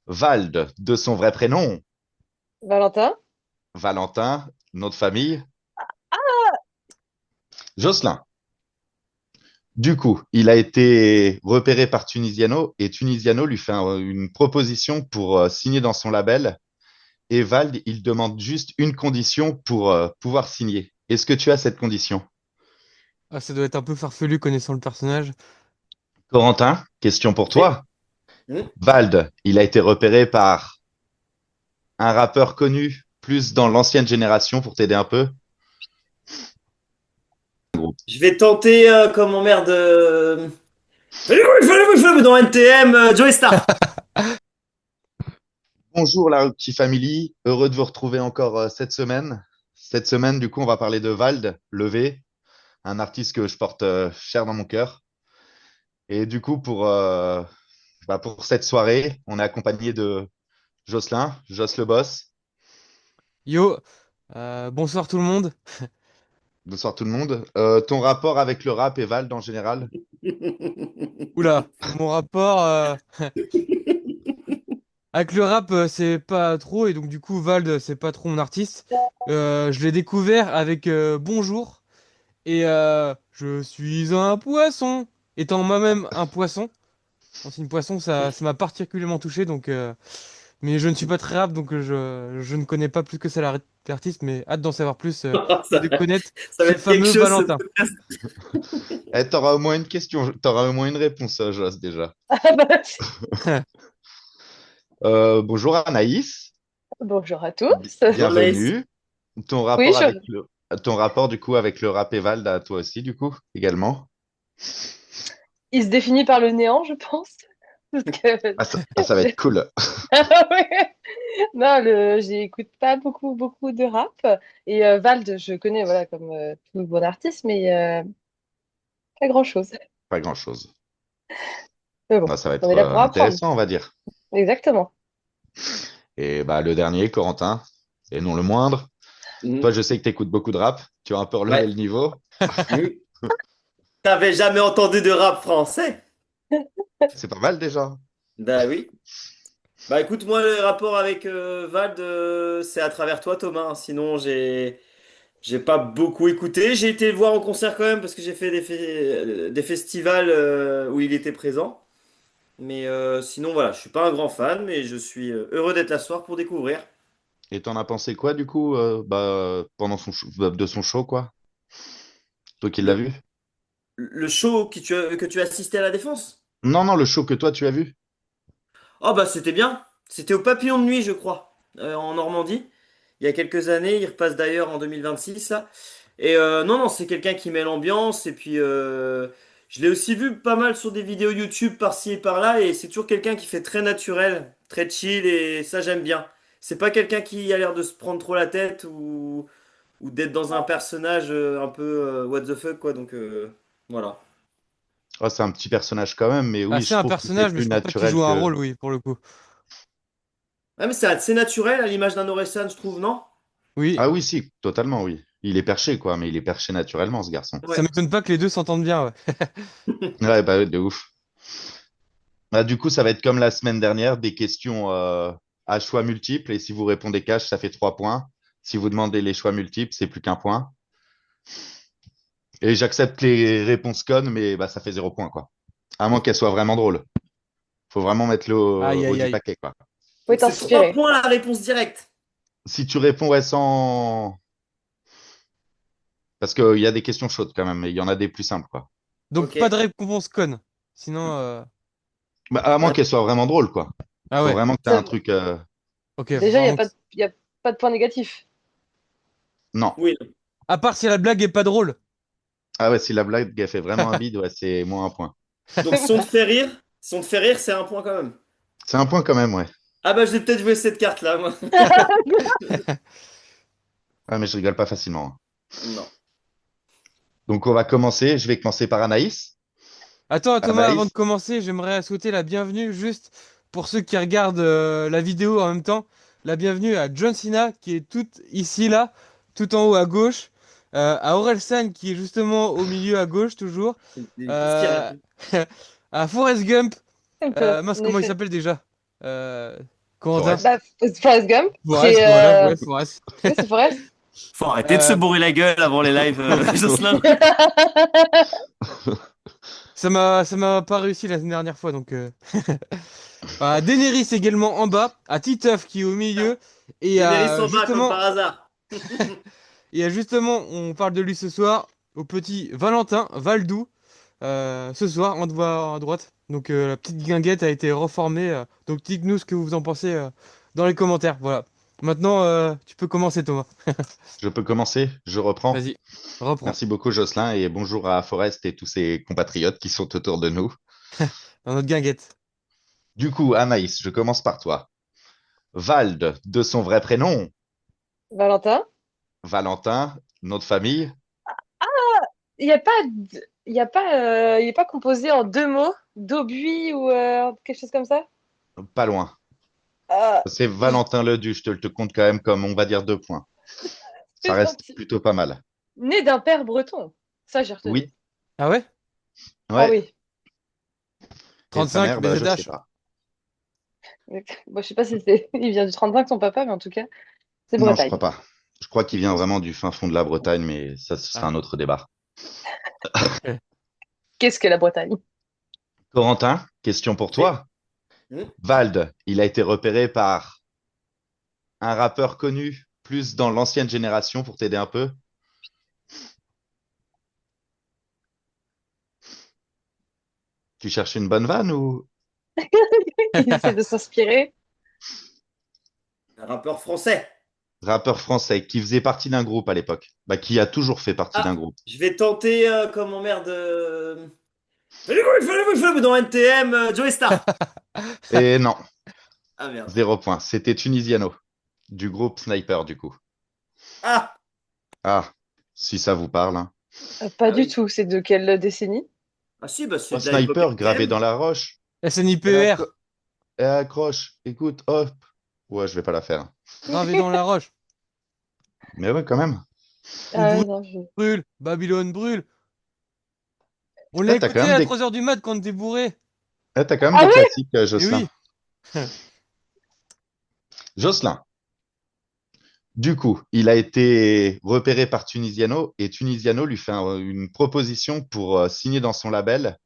Vald, de son vrai prénom, Valentin? Valentin, nom de famille, Jocelyn. Du coup, il a été repéré par Tunisiano et Tunisiano lui fait une proposition pour signer dans son label. Et Vald, il demande juste une condition pour pouvoir signer. Est-ce que tu as cette condition? Ah, ça doit être un peu farfelu connaissant le personnage. Corentin, question pour Oui. toi. Hmm. Vald, il a été repéré par un rappeur connu, plus dans l'ancienne génération pour t'aider un peu. Je vais tenter comme en merde. Dans NTM, Joey Star. Bonjour la Rookie Family, heureux de vous retrouver encore cette semaine. Cette semaine, du coup, on va parler de Vald, Levé, un artiste que je porte cher dans mon cœur. Et du coup, pour cette soirée, on est accompagné de Jocelyn, Joss le boss. Yo, bonsoir tout le monde. Bonsoir tout le monde. Ton rapport avec le rap et Vald en général? Oula, mon rapport avec le rap, c'est pas trop, et donc du coup, Vald, c'est pas trop mon artiste. Je l'ai découvert avec Bonjour, et je suis un poisson. Étant moi-même un poisson, un signe poisson, ça m'a particulièrement touché, donc, mais je ne suis pas très rap, donc je ne connais pas plus que ça l'artiste, mais hâte d'en savoir plus et ça, de connaître ça va ce être quelque fameux chose, ce Valentin. podcast. Eh, t'auras au moins une question, t'auras au moins une réponse, Joss, déjà. Ah bah, Bonjour Anaïs, bonjour à tous. Bonjour Anaïs. bienvenue. Ton Oui, rapport avec ton rapport du coup avec le rap et Vald à toi aussi du coup également. il se définit par le néant, je pense. Parce que... Ça va être cool. Ouais. Non, j'écoute pas beaucoup de rap. Et Vald, je connais voilà, comme tout bon artiste, mais pas grand-chose. Pas grand-chose. Mais bon, Non, ça va on être est là pour apprendre. intéressant, on va dire. Exactement. Et bah le dernier, Corentin, et non le moindre. Hmm. Toi, je sais que tu écoutes beaucoup de rap. Tu as un peu relevé Ouais. le niveau. Hmm. T'avais jamais entendu de rap français? C'est pas mal déjà. Bah oui. Bah écoute, moi, le rapport avec Vald, c'est à travers toi, Thomas, hein. Sinon, j'ai pas beaucoup écouté. J'ai été le voir en concert quand même parce que j'ai fait des festivals où il était présent. Mais sinon, voilà, je suis pas un grand fan, mais je suis heureux d'être là ce soir pour découvrir. Et t'en as pensé quoi du coup pendant de son show quoi? Toi qui l'as Le, vu? le show que tu as assisté à la Défense? Non, non, le show que toi tu as vu. Oh bah c'était bien. C'était au Papillon de Nuit, je crois, en Normandie. Il y a quelques années, il repasse d'ailleurs en 2026 là. Et non, non, c'est quelqu'un qui met l'ambiance. Et puis, je l'ai aussi vu pas mal sur des vidéos YouTube par-ci et par-là. Et c'est toujours quelqu'un qui fait très naturel, très chill. Et ça, j'aime bien. C'est pas quelqu'un qui a l'air de se prendre trop la tête ou d'être dans un personnage un peu what the fuck, quoi. Donc, voilà. Oh, c'est un petit personnage quand même, mais Ah, oui, c'est je un trouve qu'il fait personnage, mais plus je pense pas qu'il naturel joue un que. rôle, oui, pour le coup. Ah, mais c'est assez naturel à l'image d'un Orelsan, je trouve, non? Oui, Ah oui, si, totalement, oui. Il est perché quoi, mais il est perché naturellement ce garçon. ça Ouais. m'étonne pas que les deux s'entendent bien, ouais. Ouais, bah de ouf. Bah, du coup, ça va être comme la semaine dernière, des questions à choix multiples. Et si vous répondez cash, ça fait 3 points. Si vous demandez les choix multiples, c'est plus qu'un point. Et j'accepte les réponses connes, mais bah, ça fait 0 point, quoi. À moins qu'elles soient vraiment drôles. Faut vraiment mettre le Aïe, haut aïe, du aïe. paquet, quoi. Faut Donc, c'est 3 t'inspirer. points la réponse directe. Si tu réponds ouais, sans. Parce qu'il y a des questions chaudes quand même, mais il y en a des plus simples, quoi. Donc, Ok. pas de récompense conne. Sinon, Bah, à moins qu'elles soient vraiment drôles, quoi. ah Faut ouais. vraiment que tu aies Ça- un truc. Ok, faut Déjà, vraiment que... il y a pas de point négatif. Non. Oui. À part si la blague est pas drôle. Ah ouais, si la blague elle fait vraiment un bide, ouais, c'est moins un point. Donc, si on te fait rire, si on te fait rire, c'est un point quand même. C'est un point quand même, ouais. Ah bah, je vais peut-être jouer cette carte-là, moi. Ah, mais je rigole pas facilement, hein. Non. Donc on va commencer. Je vais commencer par Anaïs. Attends, Thomas, avant de Anaïs, commencer, j'aimerais souhaiter la bienvenue, juste pour ceux qui regardent la vidéo en même temps, la bienvenue à John Cena, qui est tout ici, là, tout en haut à gauche, à Orelsan, qui est justement au milieu à gauche, toujours, Qu'est-ce qu'il euh, raconte? à Forrest Gump, mince, En comment il effet. s'appelle déjà? Euh, Corentin? Forest. Bah, Forrest Gump, Forrest, c'est voilà, ouais, Forrest. oui, c'est Forrest. Faut arrêter de se Euh, bourrer la gueule avant les lives, Jocelyn. ça m'a pas réussi la dernière fois, donc. Daenerys également en bas, à Titeuf qui est au milieu, et Daenerys à en bas, comme par justement, hasard. on parle de lui ce soir, au petit Valentin Valdou. Ce soir, on te voit à droite. Donc la petite guinguette a été reformée. Donc dites-nous ce que vous en pensez dans les commentaires. Voilà. Maintenant, tu peux commencer, Thomas. Je peux commencer? Je reprends. Vas-y, reprends. Merci beaucoup, Jocelyn, et bonjour à Forest et tous ses compatriotes qui sont autour de nous. Dans notre guinguette. Du coup, Anaïs, je commence par toi. Vald, de son vrai prénom, Valentin. Valentin, nom de famille, Il n'y a pas, il est pas composé en deux mots, d'aubuis ou quelque chose comme ça? pas loin. Euh, C'est j- Valentin Ledu, je te le compte quand même comme, on va dire, 2 points. Ça c'est reste gentil. plutôt pas mal. Né d'un père breton. Ça, j'ai retenu. Oui, Ah ouais? Ah ouais, oui. et sa 35, mère, bah, je sais BZH. pas. Bon, je sais pas si c'est. Il vient du 35, son papa, mais en tout cas, c'est Non, je Bretagne. crois pas. Je crois qu'il vient vraiment du fin fond de la Bretagne, mais ça, ce sera Ah. un autre débat. Ok. Qu'est-ce que la Bretagne? Corentin, question pour Oui. toi. Hmm. Vald, il a été repéré par un rappeur connu, plus dans l'ancienne génération pour t'aider un peu. Tu cherches une bonne vanne ou Il essaie de s'inspirer. Un rappeur français. rappeur français qui faisait partie d'un groupe à l'époque? Bah, qui a toujours fait partie d'un Ah, groupe. je vais tenter comme en merde. Fais du bruit, fais du bruit, fais du bruit dans NTM, Joey Star. Et non, Ah merde. 0 point. C'était Tunisiano, du groupe Sniper, du coup. Ah, Ah, si ça vous parle, hein. Pas ah du oui. tout. C'est de quelle décennie? Ah si, bah c'est Un de la époque sniper gravé NTM. dans la roche. Et, SNIPER, et accroche, écoute, hop. Ouais, je vais pas la faire. gravé dans la roche. Mais ouais, quand même. Ubuntu Non, brûle, Babylone brûle. On l'a Ah, t'as quand écouté même à des, 3 heures du mat quand on était bourré. t'as quand même Ah des ouais? classiques, Eh Jocelyn. oui. Jocelyn, du coup, il a été repéré par Tunisiano et Tunisiano lui fait une proposition pour signer dans son label.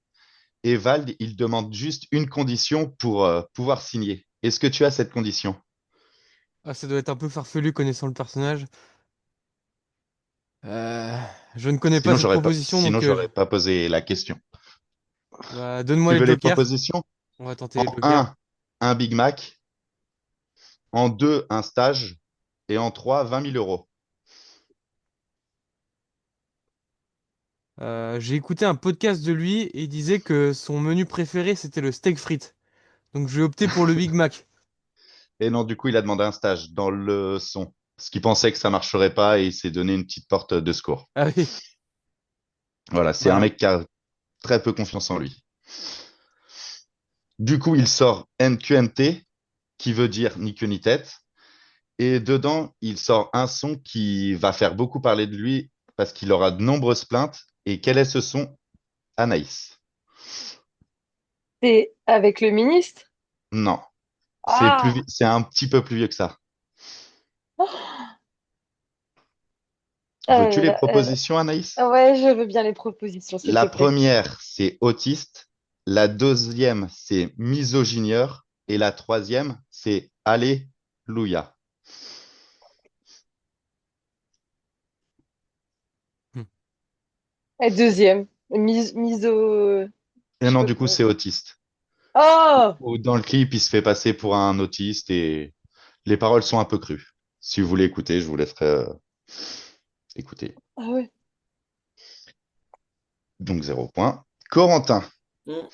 Et Vald, il demande juste une condition pour pouvoir signer. Est-ce que tu as cette condition? Ah, ça doit être un peu farfelu connaissant le personnage. Euh, je ne connais pas cette proposition, Sinon, donc j'aurais pas posé la question. donne-moi Tu les veux les jokers. propositions? On va tenter les En jokers. un Big Mac. En 2, un stage. Et en 3, 20 000 euros. J'ai écouté un podcast de lui et il disait que son menu préféré c'était le steak frites. Donc je vais opter pour le Big Mac. Et non, du coup, il a demandé un stage dans le son. Parce qu'il pensait que ça marcherait pas et il s'est donné une petite porte de secours. Ah oui, Voilà, c'est un bah, mec qui a très peu confiance en lui. Du coup, il sort NQNT, qui veut dire ni queue ni tête. Et dedans, il sort un son qui va faire beaucoup parler de lui parce qu'il aura de nombreuses plaintes. Et quel est ce son, Anaïs? c'est avec le ministre? Non, Ah! c'est un petit peu plus vieux que ça. Veux-tu les Euh, euh, propositions, Anaïs? ouais, je veux bien les propositions, s'il te La plaît. première, c'est autiste. La deuxième, c'est misogynieur. Et la troisième, c'est Alléluia. hmm. Et deuxième, miso. Et Je non, peux... du coup, c'est autiste. Oh! Ou dans le clip, il se fait passer pour un autiste et les paroles sont un peu crues. Si vous voulez écouter, je vous laisserai écouter. Ah ouais. Donc 0 point. Corentin. Hmm.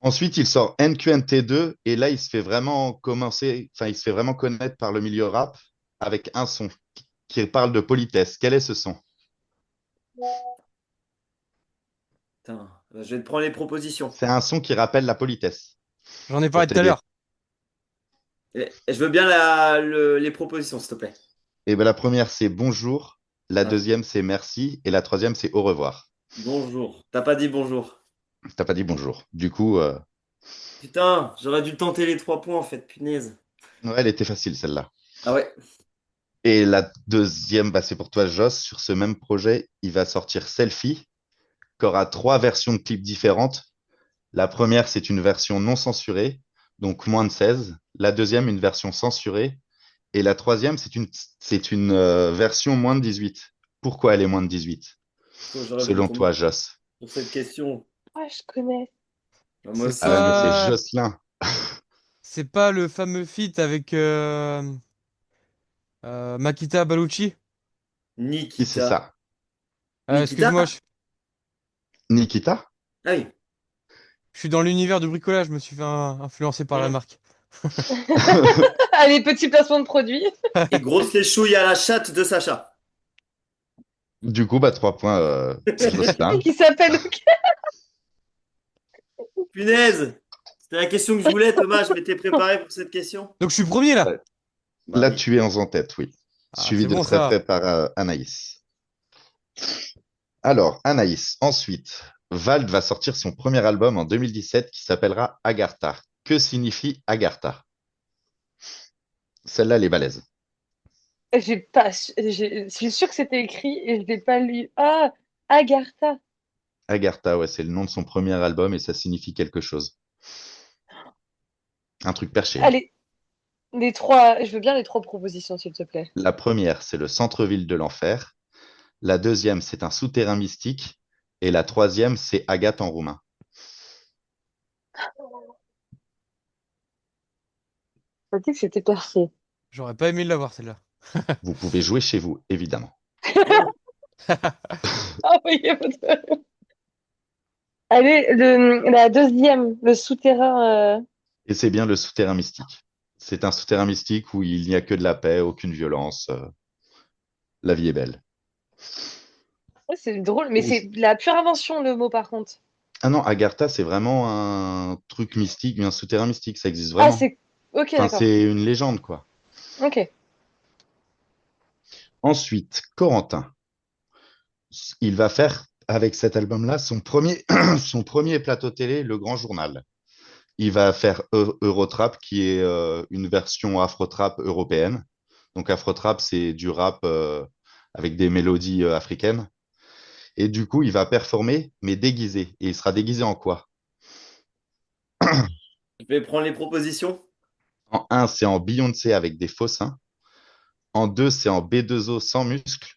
Ensuite, il sort NQNT2 et là, il se fait vraiment commencer, enfin, il se fait vraiment connaître par le milieu rap avec un son qui parle de politesse. Quel est ce son? Putain, je vais te prendre les propositions. C'est un son qui rappelle la politesse J'en ai pour parlé tout à t'aider. l'heure. Je veux bien les propositions, s'il te plaît. Et ben, la première, c'est bonjour. La Ah, deuxième, c'est merci. Et la troisième, c'est au revoir. bonjour. T'as pas dit bonjour. T'as pas dit bonjour. Du coup, Putain, j'aurais dû tenter les 3 points en fait, punaise. Ouais, elle était facile celle-là. Ah ouais. Et la deuxième, bah, c'est pour toi, Joss. Sur ce même projet, il va sortir Selfie, qui aura trois versions de clips différentes. La première, c'est une version non censurée, donc moins de 16. La deuxième, une version censurée. Et la troisième, c'est une version moins de 18. Pourquoi elle est moins de 18, Putain, j'aurais voulu selon tomber toi, Joss? sur cette question. Ah, je connais. Ah, moi C'est Ah aussi. ouais, mais c'est pas, Jocelyn. c'est pas le fameux feat avec Makita Bellucci? Qui c'est Nikita. ça? Nikita? Excuse-moi, Nikita? Ah oui. je suis dans l'univers du bricolage, je me suis fait influencer par la Mm. marque. Allez, petit placement de produit. Et grosse les chouilles à la chatte de Sacha. Du coup, bah, 3 points, Jocelyn. Qui s'appelle. Punaise! C'était la question que je voulais, Thomas. Je m'étais préparé pour cette question. Donc je suis premier là. Ouais. Bah Là, oui. tu es en tête, oui. Ah, Suivi c'est de bon très ça. près par Anaïs. Alors, Anaïs, ensuite, Vald va sortir son premier album en 2017 qui s'appellera Agartha. Que signifie Agartha? Celle-là, elle est balèze. J'ai pas. Je suis sûre que c'était écrit et je l'ai pas lu. Ah, Agartha. Agartha, ouais, c'est le nom de son premier album et ça signifie quelque chose. Un truc perché, hein. Allez, les trois. Je veux bien les trois propositions, s'il te plaît. La première, c'est le centre-ville de l'enfer. La deuxième, c'est un souterrain mystique. Et la troisième, c'est Agathe en roumain. T'as dit que c'était parfait. J'aurais pas aimé l'avoir celle-là. Vous pouvez jouer chez vous, évidemment. Ah oui, allez, la deuxième, le souterrain. Et c'est bien le souterrain mystique. C'est un souterrain mystique où il n'y a que de la paix, aucune violence. La vie est belle. Ouais, c'est drôle, mais Et- c'est la pure invention, le mot, par contre. Ah non, Agartha, c'est vraiment un truc mystique, un souterrain mystique, ça existe Ah, vraiment. c'est. Ok, Enfin, d'accord. c'est une légende, quoi. Ok. Ensuite, Corentin, il va faire avec cet album-là son premier, son premier plateau télé, Le Grand Journal. Il va faire Eurotrap, qui est une version afro-trap européenne. Donc afro-trap, c'est du rap avec des mélodies africaines. Et du coup, il va performer, mais déguisé. Et il sera déguisé en quoi? Je vais prendre les propositions. En un, c'est en Beyoncé avec des faux seins. En 2, c'est en B2O sans muscles.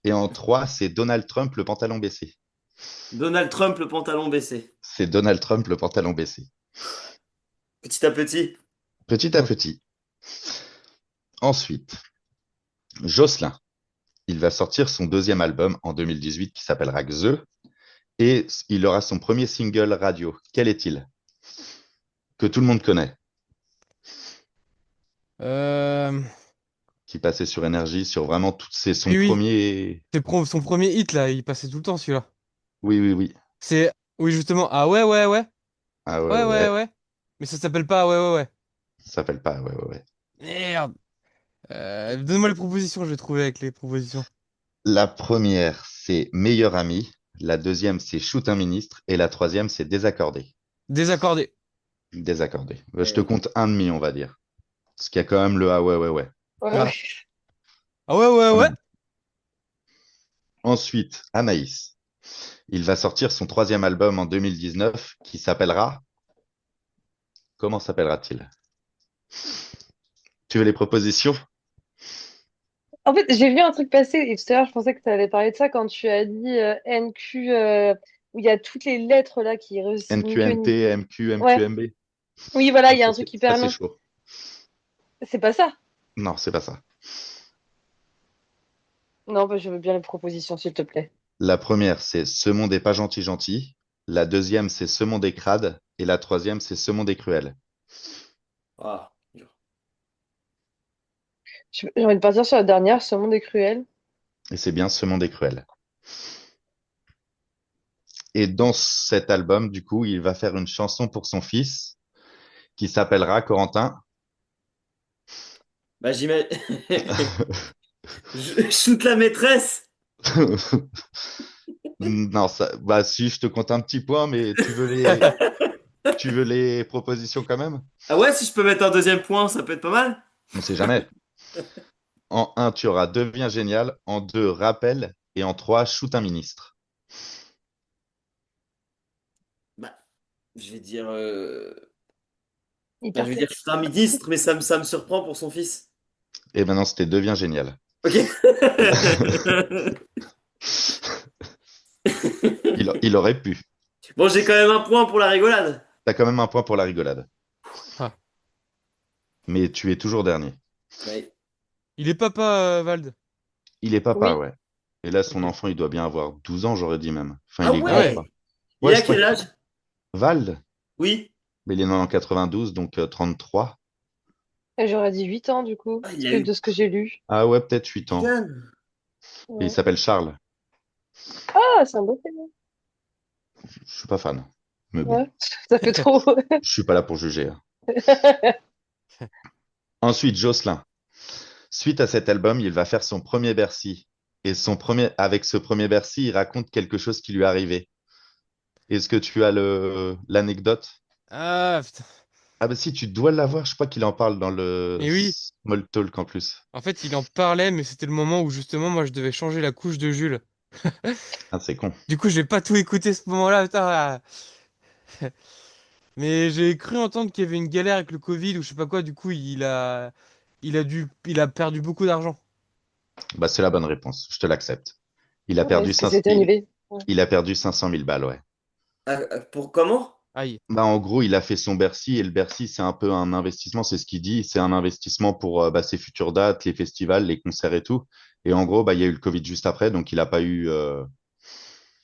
Et en 3, c'est Donald Trump le pantalon baissé. Donald Trump, le pantalon baissé. C'est Donald Trump le pantalon baissé. Petit à petit. Petit à petit. Ensuite, Jocelyn. Il va sortir son deuxième album en 2018 qui s'appellera Xe. Et il aura son premier single radio. Quel est-il? Que tout le monde connaît. Euh... Qui passait sur Énergie, sur vraiment toutes ses... Son Oui, oui. premier... Son premier hit là, il passait tout le temps celui-là. Oui, oui, oui. C'est. Oui, justement. Ah ouais, ouais, ouais. Ah ouais, Ouais, ouais, ouais, ouais. ouais. Mais ça s'appelle pas ouais, ouais, ouais. Ça s'appelle pas, ouais, ouais, ouais. Merde. Donne-moi les propositions, je vais trouver avec les propositions. La première, c'est Meilleur ami. La deuxième, c'est Shoot un ministre. Et la troisième, c'est Désaccordé. Désaccordé. Désaccordé. Je te Eh, compte un demi, on va dire. Parce qu'il y a quand même le ah ouais, ouais, ouais. Ouais, ouais. Ah. Ah ouais, ouais, Quand ouais. même. Ensuite, Anaïs. Il va sortir son troisième album en 2019 qui s'appellera... Comment s'appellera-t-il? Tu veux les propositions? En fait, j'ai vu un truc passer et tout à l'heure, je pensais que tu allais parler de ça quand tu as dit NQ, où il y a toutes les lettres là qui réussissent ni queue NQNT, ni tête. MQ, Ouais, MQMB. oui, voilà, Non, il y a ça un truc c'est ça, hyper c'est long. chaud. C'est pas ça? Non, c'est pas ça. Non, bah, je veux bien les propositions, s'il te plaît. La première, c'est Ce monde est pas gentil, gentil. La deuxième, c'est Ce monde est crade. Et la troisième, c'est Ce monde est cruel. ah. J'ai envie de partir sur la dernière, ce monde est cruel. Et c'est bien Ce monde est cruel. Et dans cet album, du coup, il va faire une chanson pour son fils qui s'appellera Corentin. Bah j'imagine. Shoot la maîtresse. Non, ça, bah si, je te compte un petit point, mais tu veux les, Tu veux les propositions quand même? Ah ouais, si je peux mettre un deuxième point, ça peut être pas mal. On sait jamais. En un, tu auras Deviens génial. En 2, Rappel. Et en 3, Shoot un ministre. Bah, je vais dire, je Hyper vais dire, je sexy. suis un ministre, mais ça me surprend pour son fils. Et maintenant, c'était Deviens génial. Ok. Il aurait pu. Bon, j'ai quand même un point pour la rigolade. T'as quand même un point pour la rigolade. Ah. Mais tu es toujours dernier. Ouais. Il est papa, Vald. Il est papa, Oui. ouais. Et là, son Ok. enfant, il doit bien avoir 12 ans, j'aurais dit même. Enfin, Ah il est Ah grand, ouais. quoi. ouais. Il Ouais, a je crois quel que âge? Vald, Oui. mais il est né en 92, donc 33. Et j'aurais dit 8 ans, du coup, Ah, il a eu de ce que j'ai lu. Ah ouais, peut-être 8 ans. jeune. Et il Ouais. s'appelle Charles. Ah, c'est un beau prénom. Je suis pas fan. Mais bon, Ouais, ça fait trop. je suis pas là pour juger, hein. Ensuite, Jocelyn. Suite à cet album, il va faire son premier Bercy. Et avec ce premier Bercy, il raconte quelque chose qui lui est arrivé. Est-ce que tu as l'anecdote? Ah, putain. Ah bah si, tu dois l'avoir. Je crois qu'il en parle dans le Et oui, Small Talk en plus. en fait, il en parlait, mais c'était le moment où justement, moi, je devais changer la couche de Jules. Ah, c'est con. Du coup, j'ai pas tout écouté ce moment-là, putain. Ah. Mais j'ai cru entendre qu'il y avait une galère avec le Covid ou je sais pas quoi. Du coup, il a perdu beaucoup d'argent. Bah, c'est la bonne réponse. Je te l'accepte. Il a Ouais, perdu est-ce que 500 c'était 000, annulé? Ouais. il a perdu 500 000 balles, ouais. Pour comment? Aïe. Bah, en gros, il a fait son Bercy et le Bercy, c'est un peu un investissement, c'est ce qu'il dit. C'est un investissement pour bah, ses futures dates, les festivals, les concerts et tout. Et en gros, bah, il y a eu le Covid juste après, donc il a pas eu,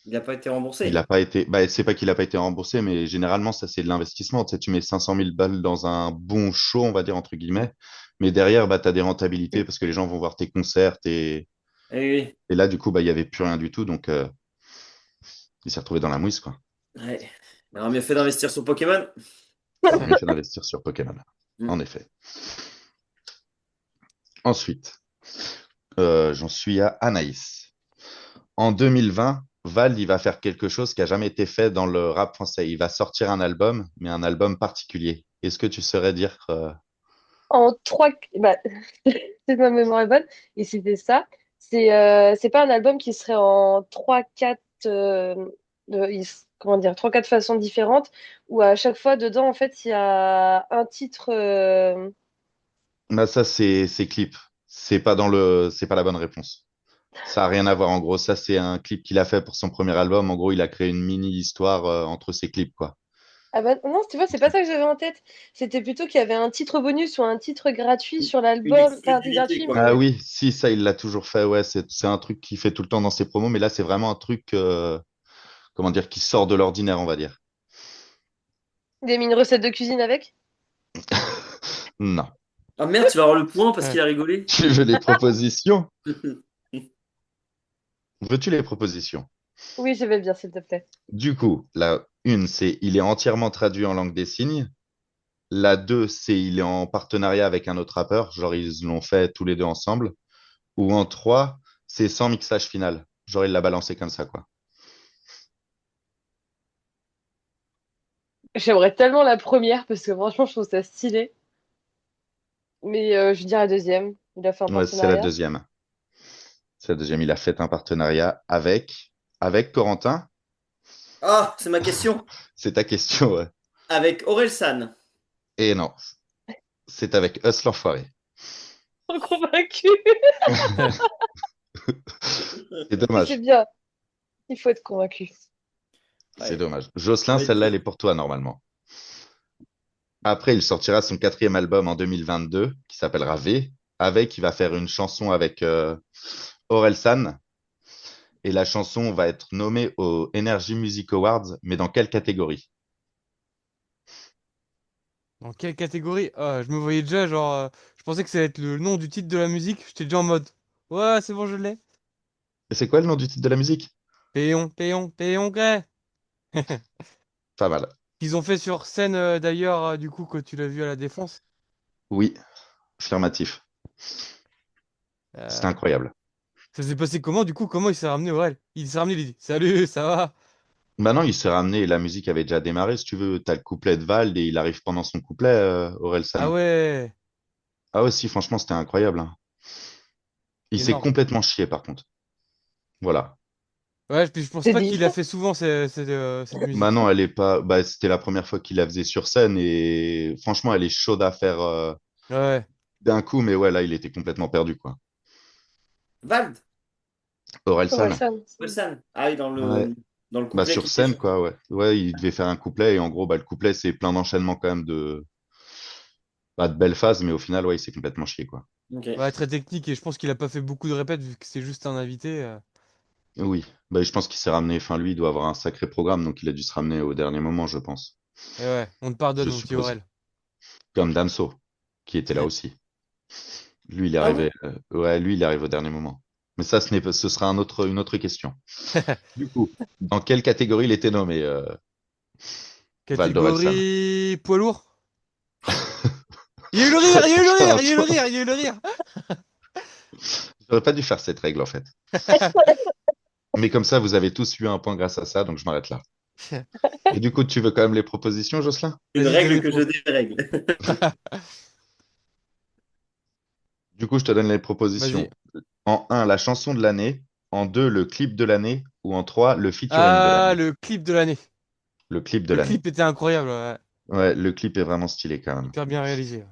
Il n'a pas été il a remboursé. pas été, bah, c'est pas qu'il a pas été remboursé, mais généralement, ça, c'est de l'investissement. Tu sais, tu mets 500 000 balles dans un bon show, on va dire, entre guillemets. Mais derrière, bah, tu as des rentabilités parce que les gens vont voir tes concerts Eh oui. et là, du coup, bah, il y avait plus rien du tout. Donc, il s'est retrouvé dans la mouise, quoi. Ouais. Il aurait mieux fait d'investir sur Pokémon. Il aurait mieux fait d'investir sur Pokémon. Hmm. En effet. Ensuite, j'en suis à Anaïs. En 2020, Val, il va faire quelque chose qui a jamais été fait dans le rap français. Il va sortir un album, mais un album particulier. Est-ce que tu saurais dire En trois, bah, c'est ma mémoire est bonne. Et c'était ça. C'est pas un album qui serait en trois, quatre, comment dire, trois, quatre façons différentes, où à chaque fois dedans, en fait, il y a un titre. bah, ça, c'est clip. C'est pas la bonne réponse. Ça a rien à voir. En gros, ça, c'est un clip qu'il a fait pour son premier album. En gros, il a créé une mini-histoire entre ses clips, quoi. Ah bah non, tu vois, c'est pas ça que j'avais en tête. C'était plutôt qu'il y avait un titre bonus ou un titre gratuit sur Une l'album. Enfin, c'est exclusivité, gratuit, quoi. Ah mais oui, si, ça, il l'a toujours fait. Ouais, c'est un truc qu'il fait tout le temps dans ses promos, mais là, c'est vraiment un truc, comment dire, qui sort de l'ordinaire, on va dire. il a mis une recette de cuisine avec. Non. Ah merde, tu vas avoir le point parce Ouais. qu'il a rigolé. Tu veux les propositions? Veux-tu les propositions? Oui, je vais bien, s'il te plaît. Du coup, la une, c'est il est entièrement traduit en langue des signes. La 2, c'est il est en partenariat avec un autre rappeur, genre ils l'ont fait tous les deux ensemble. Ou en 3, c'est sans mixage final. Genre il l'a balancé comme ça, quoi. J'aimerais tellement la première parce que franchement, je trouve ça stylé. Mais je dirais la deuxième. Il a fait un Ouais, c'est la partenariat. deuxième. C'est la deuxième. Il a fait un partenariat avec Corentin. Ah, c'est ma question. C'est ta question, ouais. Avec Orelsan. Et non, c'est avec Us l'Enfoiré. Trop convaincu. C'est Mais c'est dommage. bien. Il faut être convaincu. C'est Ouais. dommage. Jocelyn, Ouais, celle-là, elle est pour toi normalement. Après, il sortira son quatrième album en 2022 qui s'appellera V. Avec, il va faire une chanson avec Orelsan. Et la chanson va être nommée aux Energy Music Awards, mais dans quelle catégorie? Dans quelle catégorie? Ah, je me voyais déjà, genre, je pensais que ça allait être le nom du titre de la musique. J'étais déjà en mode, ouais, c'est bon, je l'ai. Et c'est quoi le nom du titre de la musique? Péon, péon, péon, gré. Pas mal. Qu'ils ont fait sur scène d'ailleurs, du coup, que tu l'as vu à la Défense. Oui, affirmatif. C'était Euh, incroyable. Ça s'est passé comment, du coup? Comment il s'est ramené Aurel? Il s'est ramené, il a dit, salut, ça va? Bah non, il s'est ramené, la musique avait déjà démarré, si tu veux. T'as le couplet de Vald et il arrive pendant son couplet, Ah Orelsan. ouais, Ah ouais, si, franchement, c'était incroyable, hein. Il s'est énorme. complètement chié, par contre. Voilà. Ouais, puis je pense C'est pas dit. qu'il a fait souvent cette Bah musique. non, elle est pas. Bah, c'était la première fois qu'il la faisait sur scène et franchement, elle est chaude à faire Ouais. d'un coup, mais ouais, là, il était complètement perdu, quoi. Vald, Orelsan. Orelsan. Wilson. Ah oui, Ouais. dans le Bah, couplet sur qui fait scène, chanter. quoi, ouais. Ouais, il devait faire un couplet et en gros, bah, le couplet, c'est plein d'enchaînements quand même de belles phases, mais au final, ouais, il s'est complètement chié, quoi. Ok. Ouais, très technique et je pense qu'il a pas fait beaucoup de répètes vu que c'est juste un invité. Oui. Bah, je pense qu'il s'est ramené. Enfin, lui, il doit avoir un sacré programme, donc il a dû se ramener au dernier moment, je pense. Et ouais, on te pardonne, Je mon petit suppose. Aurel. Comme Damso, qui était là aussi. Lui, il est Ah bon? arrivé, ouais, lui, il arrive au dernier moment. Mais ça, ce sera une autre question. Du coup, dans quelle catégorie il était nommé, Valdorelsan? Catégorie poids lourd? Il y a eu le rire, il y a eu le rire, il y a eu le Franchement, rire, il y a eu le rire. j'aurais pas dû faire cette règle, en fait. Mais comme ça, vous avez tous eu un point grâce à ça, donc je m'arrête là. Et du coup, tu veux quand même les propositions, Jocelyn? Une Vas-y, donne règle les que je pros. dérègle. Du coup, je te donne les Vas-y. propositions. En un, la chanson de l'année. En 2, le clip de l'année. Ou en 3, le featuring de Ah, l'année. le clip de l'année. Le clip de Le l'année. clip était incroyable, ouais. Ouais, le clip est vraiment stylé quand même. Hyper bien réalisé.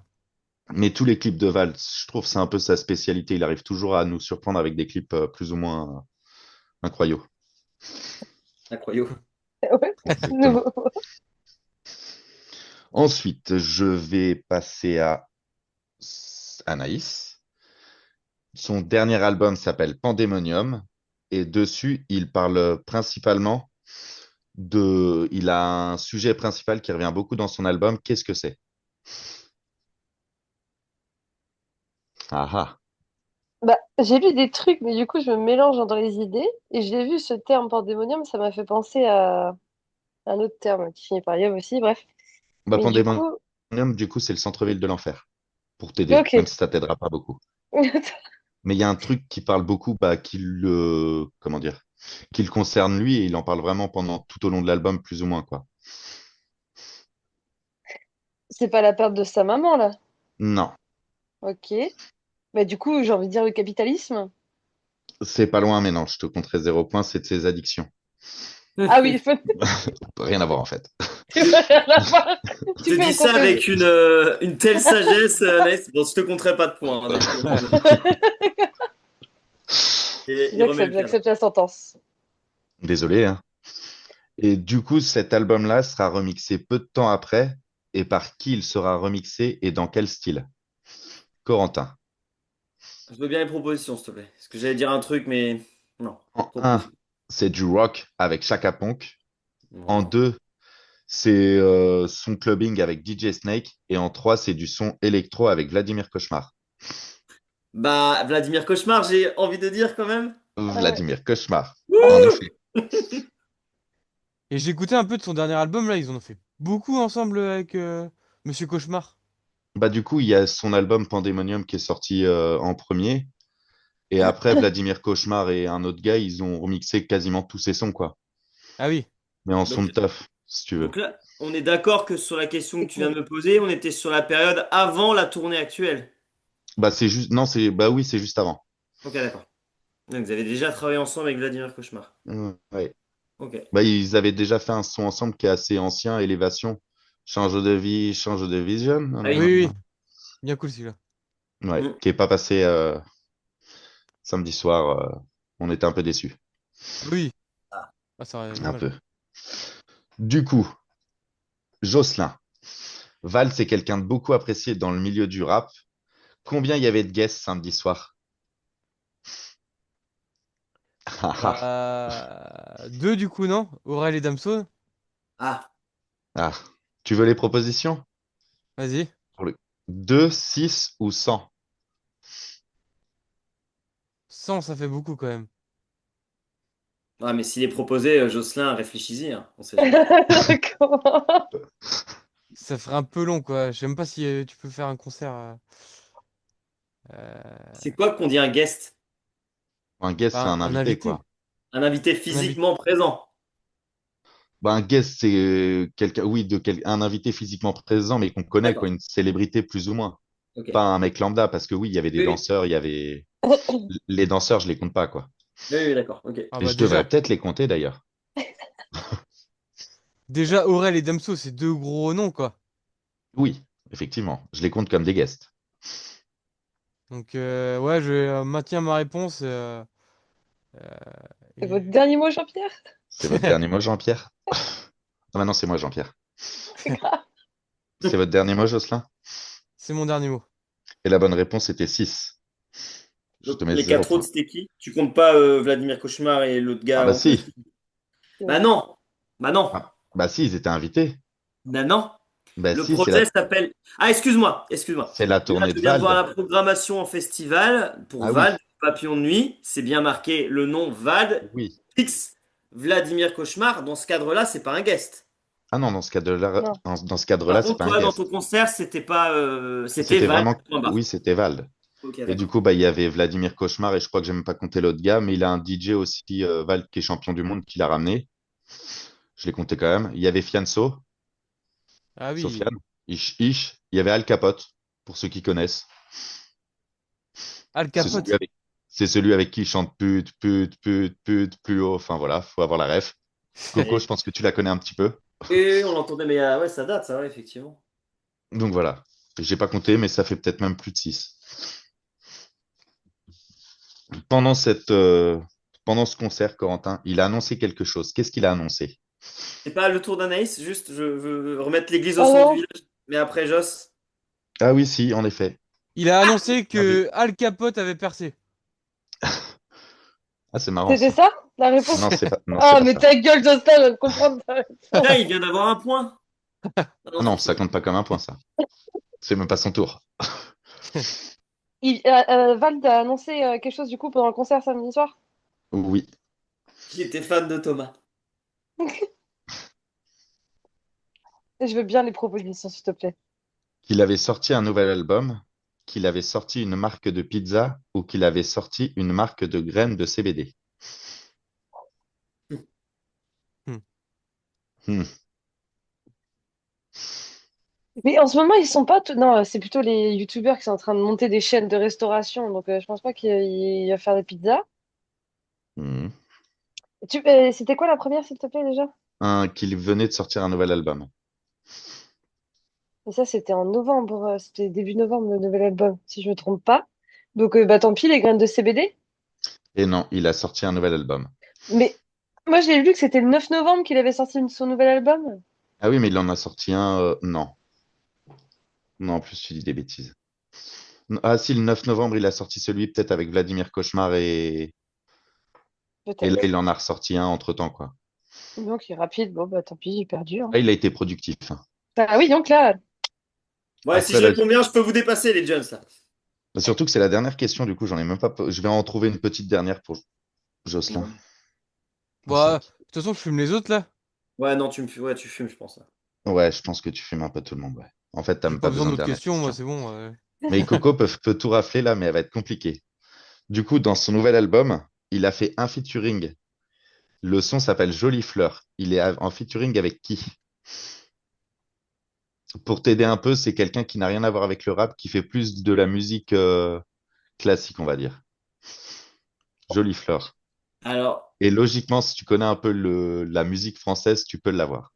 Mais tous les clips de Val, je trouve que c'est un peu sa spécialité. Il arrive toujours à nous surprendre avec des clips plus ou moins incroyables. Incroyable. Ouais, Exactement. nouveau. Ensuite, je vais passer à Anaïs. Son dernier album s'appelle Pandemonium. Et dessus, il parle principalement de... Il a un sujet principal qui revient beaucoup dans son album. Qu'est-ce que c'est? Ah ah. Bah, j'ai lu des trucs, mais du coup, je me mélange dans les idées. Et j'ai vu ce terme pandémonium, ça m'a fait penser à un autre terme qui finit par yum aussi, bref. Bah, Mais du Pandemonium, coup, du coup, c'est le centre-ville de l'enfer. Pour t'aider, ok. même si ça t'aidera pas beaucoup. Mais il y a un truc qui parle beaucoup, bah, comment dire, qui le concerne lui, et il en parle vraiment pendant tout au long de l'album, plus ou moins, quoi. C'est pas la perte de sa maman, là. Non, Ok. Bah, du coup, j'ai envie de dire le capitalisme. c'est pas loin, mais non, je te compterai 0 point, c'est de ses addictions. Ah oui, Rien à voir, en fait. tu vas rien avoir. Je Tu te peux dis me ça compter. avec une telle sagesse, Anaïs. Bon, je te compterai pas de points, hein, donc, Ouais. et il remet J'accepte, le cadre. j'accepte la sentence. Désolé, hein. Et du coup, cet album-là sera remixé peu de temps après, et par qui il sera remixé et dans quel style? Corentin. Je veux bien les propositions, s'il te plaît. Parce que j'allais dire un truc, mais non. En un, Proposition. c'est du rock avec Chaka Ponk. En Non. 2, c'est son clubbing avec DJ Snake. Et en 3, c'est du son électro avec Vladimir Cauchemar. Bah, Vladimir Cauchemar, j'ai envie de dire quand même. Ah ouais. Vladimir Cauchemar, Ah, en effet. Et j'ai écouté un peu de son dernier album, là, ils en ont fait beaucoup ensemble avec Monsieur Cauchemar. Bah, du coup, il y a son album Pandemonium qui est sorti en premier. Et après, Vladimir Cauchemar et un autre gars, ils ont remixé quasiment tous ses sons, quoi. Ah oui. Mais en son Donc, de teuf, si tu veux. donc là, on est d'accord que sur la question que c'est tu viens cool. de me poser, on était sur la période avant la tournée actuelle. Bah, c'est juste. Non, bah oui, c'est juste avant. Ok, d'accord. Donc, vous avez déjà travaillé ensemble avec Vladimir Cauchemar. Ouais. Ok. Bah, ils avaient déjà fait un son ensemble qui est assez ancien, Élévation. Change de vie, change de vision. Ah Oui, oui. oui, oui. Bien cool celui-là. Ouais, Mm. qui est pas passé samedi soir. On était un peu déçus. Oui. Ah. Ah, ça aurait Un dommage. peu. Du coup, Jocelyn. Val, c'est quelqu'un de beaucoup apprécié dans le milieu du rap. Combien il y avait de guests samedi soir? Ah, ah, Deux du coup, non? Aurel et Damso. Ah. ah. Tu veux les propositions? Vas-y. Pour le 2, 6 ou 100? 100, ça fait beaucoup quand même. Ah, mais s'il est proposé, Jocelyn, réfléchis-y, hein. On sait jamais. Comment? Ça ferait un peu long, quoi. Je sais même pas si tu peux faire un concert. C'est quoi qu'on dit un guest? Un guest, c'est Enfin, un un invité, invité. quoi. Un invité Un invité. physiquement présent. Bah, un guest, c'est quelqu'un, oui, un invité physiquement présent, mais qu'on connaît, quoi, D'accord. une célébrité plus ou moins. Ok. Pas un mec lambda, parce que oui, il y avait des Oui, danseurs, il y avait. Les danseurs, je les compte pas, quoi. oui, oui, d'accord. Ok. Ah Et bah je devrais déjà, peut-être les compter d'ailleurs. déjà Aurel et Damso, c'est deux gros noms, quoi. Oui, effectivement, je les compte comme des guests. Donc ouais, je maintiens ma réponse. C'est Et- votre dernier mot, Jean-Pierre? C'est votre dernier mot, Jean-Pierre? Ah, maintenant, c'est moi, Jean-Pierre. C'est grave. C'est votre dernier mot, Jocelyn? C'est mon dernier mot. Et la bonne réponse était 6. Je Donc, te mets les zéro quatre autres, point. c'était qui? Tu comptes pas Vladimir Cauchemar et l'autre Ah gars bah en plus? si. Bah non. Bah non. Ah, bah si, ils étaient invités. Bah non. Bah Le si, projet s'appelle. Ah, excuse-moi, excuse-moi. c'est la Là, tournée je de viens de voir la Vald. programmation en festival pour Ah Vald, oui, Papillon de Nuit. C'est bien marqué le nom Vald oui. X Vladimir Cauchemar. Dans ce cadre-là, c'est pas un guest. Ah non, Non. dans ce cadre-là, Par c'est contre, pas un toi, dans ton guest. concert, c'était pas, c'était C'était Vald. vraiment, Point barre. oui, c'était Vald. Ok, Et du d'accord. coup, bah, il y avait Vladimir Cauchemar et je crois que j'ai même pas compté l'autre gars, mais il a un DJ aussi, Vald, qui est champion du monde, qui l'a ramené. Je l'ai compté quand même. Il y avait Fianso, Ah oui, Sofiane, Ish Ish. Il y avait Al Capote, pour ceux qui connaissent. Al C'est celui Capote. avec, c'est celui avec qui il chante pute, pute, pute, pute, plus haut. Enfin voilà, faut avoir la ref. Coco, je Et, pense que tu la connais un petit peu. et on l'entendait, mais ouais, ça date, ça, ouais, effectivement. Donc voilà. J'ai pas compté, mais ça fait peut-être même plus de 6. Pendant pendant ce concert, Corentin, il a annoncé quelque chose. Qu'est-ce qu'il a annoncé? C'est pas le tour d'Anaïs, juste, je veux remettre l'église au Oh centre du non. village. Mais après, Joss. Ah oui, si, en effet. Il a annoncé Ah oui. que Al Capote avait percé. Ah, c'est marrant C'était ça. ça, la réponse? Non, c'est Ah, pas mais ça. ta gueule, Justin, je viens de comprendre ta réponse. Tiens, il vient d'avoir un point. Ah non, Ah non, c'est ça fini. compte pas comme un point, ça. C'est même pas son tour. Vald a annoncé quelque chose du coup pendant le concert samedi soir. Oui. Il était fan de Thomas. Et je veux bien les propositions, s'il te plaît. Qu'il avait sorti un nouvel album, qu'il avait sorti une marque de pizza ou qu'il avait sorti une marque de graines de CBD. Hmm. Hmm. Mais en ce moment, ils sont pas tous. Non, c'est plutôt les youtubeurs qui sont en train de monter des chaînes de restauration. Donc, je pense pas qu'il va faire des pizzas. Hmm. C'était quoi la première, s'il te plaît, déjà? Qu'il venait de sortir un nouvel album. Et ça, c'était en novembre. C'était début novembre, le nouvel album, si je me trompe pas. Donc, bah tant pis, les graines de CBD. Et non, il a sorti un nouvel album. Mais moi, j'ai lu que c'était le 9 novembre qu'il avait sorti son nouvel album. Ah oui, mais il en a sorti un. Non. Non, en plus, tu dis des bêtises. Ah si, le 9 novembre, il a sorti celui peut-être avec Vladimir Cauchemar et là, Peut-être. il en a ressorti un entre-temps, quoi. Donc, il est rapide. Bon, bah tant pis, j'ai perdu, hein. Ah, il a été productif, hein. Ah oui, donc là, Ouais, si Après, je là, réponds bien, je peux vous dépasser, les Jones, là. surtout que c'est la dernière question, du coup, j'en ai même pas. Je vais en trouver une petite dernière pour Jocelyn. Bah, de toute façon, je fume les autres là. Ouais, non, ouais, tu fumes, je pense, là. Ouais, je pense que tu fumes un peu tout le monde, ouais. En fait, t'as J'ai même pas pas besoin besoin de d'autres dernière questions, moi, question. c'est bon. Mais Coco peut tout rafler là, mais elle va être compliquée. Du coup, dans son nouvel album, il a fait un featuring. Le son s'appelle Jolie Fleur. Il est en featuring avec qui? Pour t'aider un peu, c'est quelqu'un qui n'a rien à voir avec le rap, qui fait plus de la musique classique, on va dire. Jolie Fleur. Alors, Et logiquement, si tu connais un peu la musique française, tu peux l'avoir.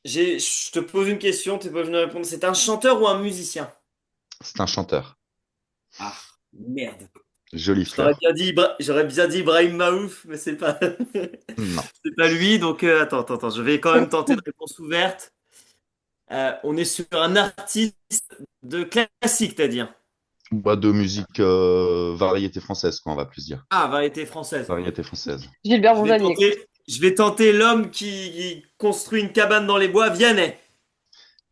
je te pose une question, t'es pas venu répondre. C'est un chanteur ou un musicien? C'est un chanteur. Ah, merde. Jolie Fleur. J'aurais bien dit Ibrahim Maouf, mais c'est pas, Non. c'est pas lui. Donc, attends, je vais quand même tenter une réponse ouverte. On est sur un artiste de classique, t'as dit, hein. Bah, de musique variété française, quoi, on va plus dire. Ah, variété française. Variété française. Gilbert Montagnier, quoi. Je vais tenter l'homme qui construit une cabane dans les bois, Vianney.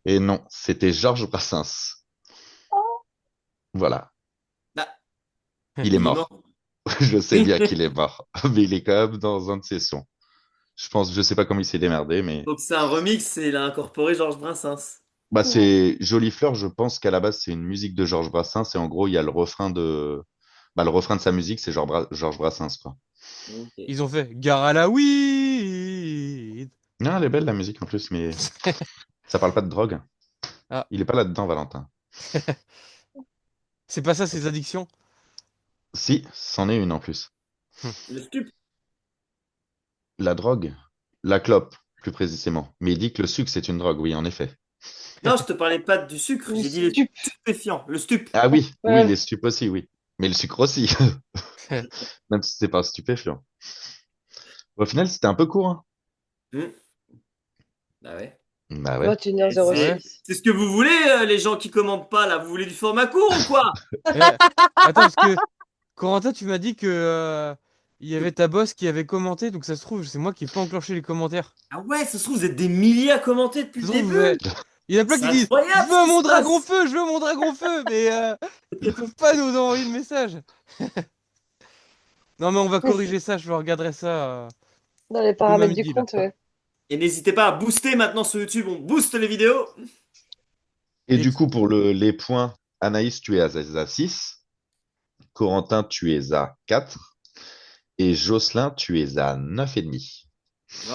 Et non, c'était Georges Brassens. Voilà. Bah, Il est il est mort. mort. Je sais bien qu'il est mort, mais il est quand même dans un de ses sons. Je sais pas comment il s'est démerdé, mais Donc c'est un remix et il a incorporé Georges Brassens. bah Ouais. c'est Jolie Fleur. Je pense qu'à la base c'est une musique de Georges Brassens et en gros il y a le refrain de sa musique, c'est Georges Brassens quoi. Ok. Ils ont fait Gare à la weed. Non, elle est belle la musique en plus, mais ça parle pas de drogue. Ah, Il est pas là-dedans, Valentin. c'est pas ça, ces addictions? Si, c'en est une en plus. Hum. Le stup. La drogue, la clope, plus précisément. Mais il dit que le sucre, c'est une drogue, oui, en effet. Non, je te parlais pas du sucre, Le j'ai dit les stup. stupéfiants, le stup. Ah oui, oui, Ouais. les stupes aussi, oui. Mais le sucre aussi, même si c'est pas stupéfiant. Au final, c'était un peu court, hein. Hmm. Bah ouais. Bah ouais. Moi, tu es Et C'est 06. c'est ce que vous voulez, les gens qui commentent pas là. Vous voulez du format court ou quoi? Eh, attends, parce que Corentin, tu m'as dit que il y avait ta boss qui avait commenté, donc ça se trouve, c'est moi qui ai pas enclenché les commentaires. Ah ouais, ça se trouve, vous êtes des milliers à commenter depuis Ça le se trouve, début. il y en a plein C'est qui disent, je incroyable ce veux qui mon se dragon passe. feu, je veux mon dragon feu, mais ils peuvent pas nous envoyer le message. Non, mais on va Mais c'est corriger ça, je regarderai ça dans les demain paramètres du midi là. compte, ouais. Et n'hésitez pas à booster maintenant sur YouTube, on booste les vidéos. Et Et du coup, pour les points, Anaïs, tu es à 6. Corentin, tu es à 4. Et Jocelyn, tu es à 9,5.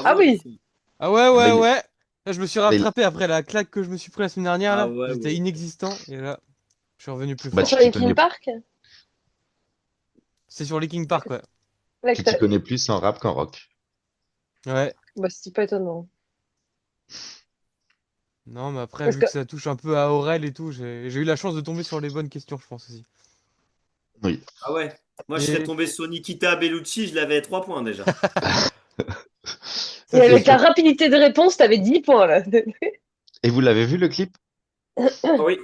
Ah Bravo, oui, Jocelyn. ah ouais, Là, ouais, ouais. Là, je me suis là, il- rattrapé après la claque que je me suis pris la semaine dernière Ah là. ouais, J'étais ouais. inexistant et là, je suis revenu plus bah, c'est fort. sur tu t'y Linkin connais, Park? C'est sur Linkin Park, ouais. Avec tu t'y ta- connais plus en rap qu'en rock. Ouais. Bah, c'est pas étonnant. Non, mais après, Parce vu que que ça touche un peu à Aurel et tout, j'ai eu la chance de tomber sur les bonnes questions, je pense aussi. Oui. Ah ouais. Moi, je serais Et tombé sur Nikita Bellucci, je l'avais 3 points déjà. et ça, c'est Et, avec sûr. la rapidité de réponse, t'avais 10 points là. et vous l'avez vu le clip? Oui,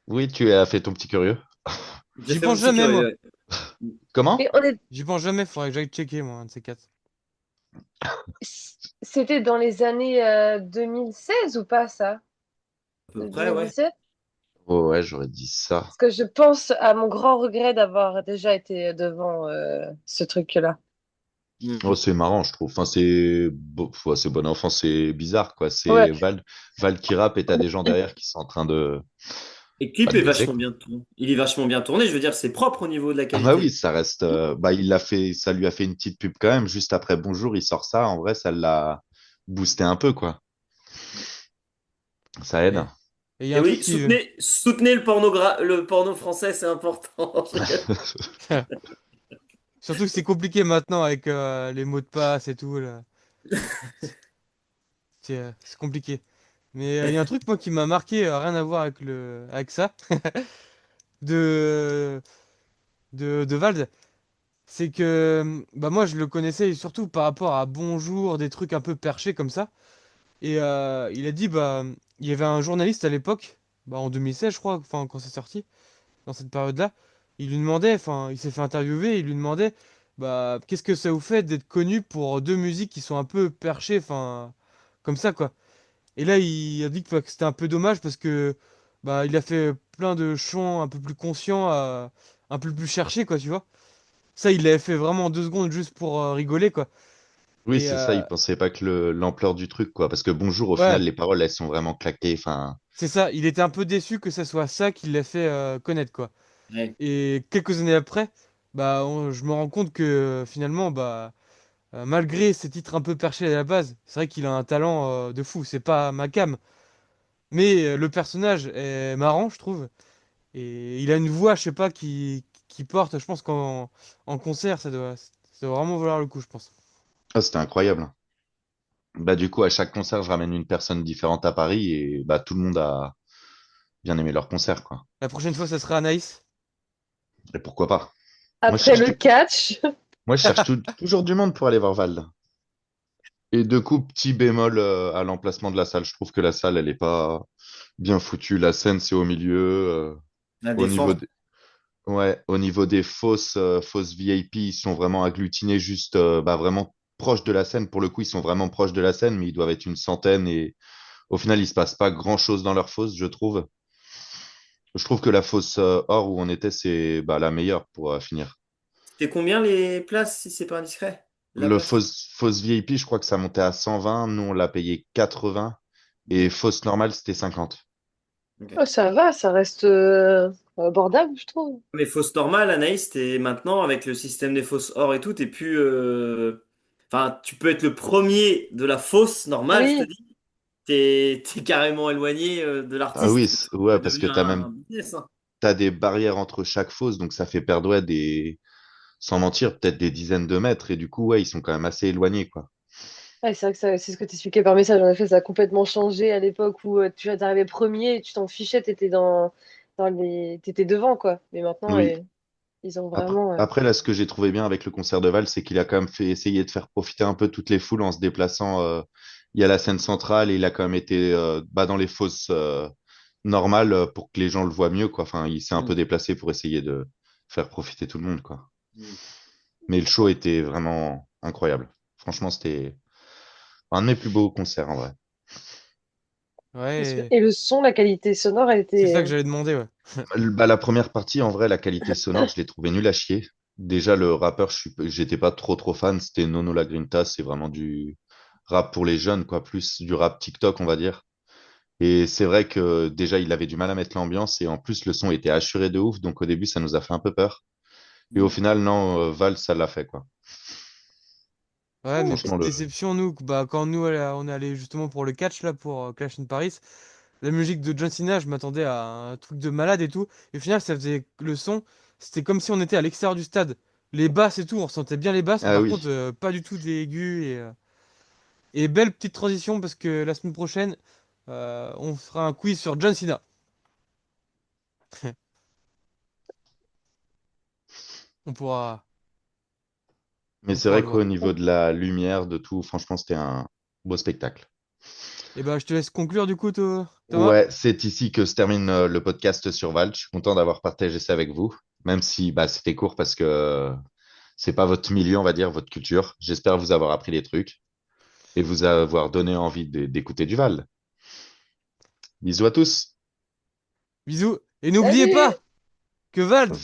Oui, tu as fait ton petit curieux. j'ai J'y fait mon pense petit jamais, curieux. moi. Ouais. Comment? Mais on est... J'y pense jamais, faudrait que j'aille checker, moi, un de ces quatre. C'était dans les années 2016 ou pas ça? À peu De près, ouais. 2017? Oh ouais, j'aurais dit ça. Parce que je pense à mon grand regret d'avoir déjà été devant ce truc-là. Oh, Mhm. c'est marrant, je trouve. Enfin, ouais, c'est bon enfant, c'est bizarre, quoi. Ouais. C'est Val qui rappe et t'as des gens derrière qui sont en train Et le clip de est baiser, vachement quoi. bien tourné. Il est vachement bien tourné, je veux dire, c'est propre au niveau de la Ah bah oui, qualité. ça reste. Bah, ça lui a fait une petite pub quand même. Juste après Bonjour, il sort ça. En vrai, ça l'a boosté un peu, quoi. Ça aide. Et et il y a Et un truc oui, qui... soutenez le porno français, c'est important. Je rigole. Surtout que c'est compliqué maintenant avec les mots de passe et tout, là. C'est compliqué. Mais il y a un truc, moi, qui m'a marqué, rien à voir avec avec ça, de, de Vald. C'est que bah moi je le connaissais surtout par rapport à Bonjour, des trucs un peu perchés comme ça. Et il a dit bah il y avait un journaliste à l'époque, bah en 2016 je crois, enfin quand c'est sorti, dans cette période-là, il lui demandait, enfin il s'est fait interviewer, il lui demandait bah qu'est-ce que ça vous fait d'être connu pour deux musiques qui sont un peu perchées, enfin comme ça quoi. Et là il a dit que c'était un peu dommage parce que bah il a fait plein de chants un peu plus conscients, un peu plus cherchés quoi tu vois. Ça, il l'avait fait vraiment en 2 secondes juste pour rigoler, quoi. Oui, Et c'est ça. Il pensait pas que l'ampleur du truc, quoi. Parce que Bonjour, au final, ouais, les paroles, elles sont vraiment claquées. Enfin, c'est ça. Il était un peu déçu que ça soit ça qui l'a fait connaître, quoi. Ouais. Et quelques années après, bah, je me rends compte que finalement, bah, malgré ses titres un peu perchés à la base, c'est vrai qu'il a un talent de fou. C'est pas ma cam, mais le personnage est marrant, je trouve. Et il a une voix, je sais pas, qui porte. Je pense qu'en concert, ça doit vraiment valoir le coup, je pense. ah, c'était incroyable. Bah, du coup, à chaque concert, je ramène une personne différente à Paris et bah, tout le monde a bien aimé leur concert, quoi. La prochaine fois, ça sera Anaïs. Et pourquoi pas? Moi, je Après cherche, le catch. Moi, je cherche toujours du monde pour aller voir Vald. Et de coup, petit bémol à l'emplacement de la salle. Je trouve que la salle, elle est pas bien foutue. La scène, c'est au milieu. La Au niveau défense. des, ouais, au niveau des fausses VIP, ils sont vraiment agglutinés juste bah, vraiment proches de la scène. Pour le coup, ils sont vraiment proches de la scène, mais ils doivent être une centaine. Et au final, il se passe pas grand-chose dans leur fosse, je trouve. Je trouve que la fosse or où on était, c'est bah, la meilleure pour finir. C'était combien les places, si c'est pas indiscret? La Le place? fausse VIP, je crois que ça montait à 120. Nous, on l'a payé 80. Et Ok. fausse normale, c'était 50. Ok. Oh, ça va, ça reste abordable, je trouve. Les fausses normales, Anaïs, t'es maintenant avec le système des fausses or et tout, t'es plus. Enfin, tu peux être le premier de la fosse normale, je te Oui, dis. T'es carrément éloigné de Ah oui, l'artiste. ouais, C'est parce que devenu t'as même un business, hein. t'as des barrières entre chaque fosse, donc ça fait perdre ouais, sans mentir, peut-être des dizaines de mètres, et du coup, ouais, ils sont quand même assez éloignés, quoi. ouais, c'est vrai que c'est ce que tu expliquais par message. En effet, ça a complètement changé à l'époque où tu arrivais premier et tu t'en fichais, t'étais devant, quoi. Mais maintenant, Oui. ils ont Après, vraiment. après, là, ce que j'ai trouvé bien avec le concert de Val, c'est qu'il a quand même fait essayer de faire profiter un peu toutes les foules en se déplaçant. Il y a la scène centrale et il a quand même été bah, dans les fosses normales pour que les gens le voient mieux, quoi. Enfin, il s'est un Mm. peu déplacé pour essayer de faire profiter tout le monde, quoi. Mm. Mais le show était vraiment incroyable. Franchement, c'était un de mes plus beaux concerts en vrai. Ouais, Et le son, la qualité sonore, elle c'est ça était. que j'allais demander, ouais. Bah, la première partie, en vrai, la qualité sonore, je l'ai trouvé nulle à chier. Déjà, le rappeur, j'étais pas trop fan. C'était Nono La Grinta. C'est vraiment du rap pour les jeunes, quoi. Plus du rap TikTok, on va dire. Et c'est vrai que déjà, il avait du mal à mettre l'ambiance. Et en plus, le son était assuré de ouf. Donc au début, ça nous a fait un peu peur. Et au Mm. final, non, Val, ça l'a fait, quoi. Ouais, mais Franchement, petite le. déception, nous, bah, quand nous, on est allé justement pour le catch, là, pour Clash in Paris, la musique de John Cena, je m'attendais à un truc de malade et tout. Et au final, ça faisait le son, c'était comme si on était à l'extérieur du stade. Les basses et tout, on ressentait bien les basses, mais Ah par contre, oui. pas du tout des aigus. Et belle petite transition, parce que la semaine prochaine, on fera un quiz sur John Cena. On pourra, Mais on c'est pourra vrai le qu'au voir. niveau de la lumière, de tout, franchement, c'était un beau spectacle. Et bah, je te laisse conclure du coup, Thomas. Ouais, c'est ici que se termine le podcast sur Val. Je suis content d'avoir partagé ça avec vous, même si bah, c'était court parce que c'est pas votre milieu, on va dire, votre culture. J'espère vous avoir appris des trucs et vous avoir donné envie d'écouter du Val. Bisous à tous. Bisous. Et n'oubliez Salut! pas que Vald,